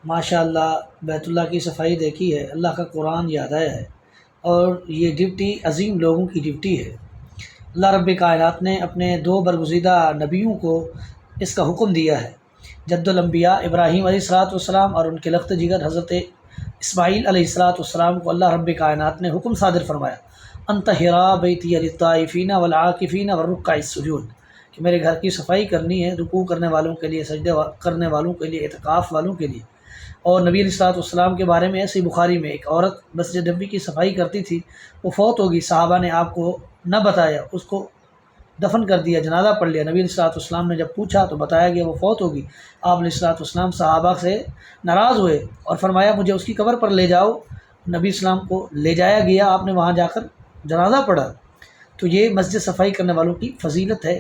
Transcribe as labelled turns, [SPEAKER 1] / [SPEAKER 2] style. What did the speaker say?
[SPEAKER 1] ماشاء اللہ بیت اللہ کی صفائی دیکھی ہے، اللہ کا قرآن یاد آیا ہے، اور یہ ڈیوٹی عظیم لوگوں کی ڈیوٹی ہے۔ اللہ رب کائنات نے اپنے دو برگزیدہ نبیوں کو اس کا حکم دیا ہے، جد الانبیاء ابراہیم علیہ السلام اور ان کے لخت جگر حضرت اسماعیل علیہ السلام کو اللہ رب کائنات نے حکم صادر فرمایا، ان طہرا بیتی للطائفین والعاکفین والرکع السجود، کہ میرے گھر کی صفائی کرنی ہے رکوع کرنے والوں کے لیے، سجدے کرنے والوں کے لیے، اعتکاف والوں کے لیے۔ اور نبی علیہ السلام کے بارے میں ایسی بخاری میں ایک عورت مسجد نبوی کی صفائی کرتی تھی، وہ فوت ہوگی، صحابہ نے آپ کو نہ بتایا، اس کو دفن کر دیا، جنازہ پڑھ لیا۔ نبی علیہ السلام نے جب پوچھا تو بتایا گیا وہ فوت ہوگی۔ آپ علیہ السلام صحابہ سے ناراض ہوئے اور فرمایا مجھے اس کی قبر پر لے جاؤ۔ نبی اسلام کو لے جایا گیا، آپ نے وہاں جا کر جنازہ پڑھا۔ تو یہ مسجد صفائی کرنے والوں کی فضیلت ہے۔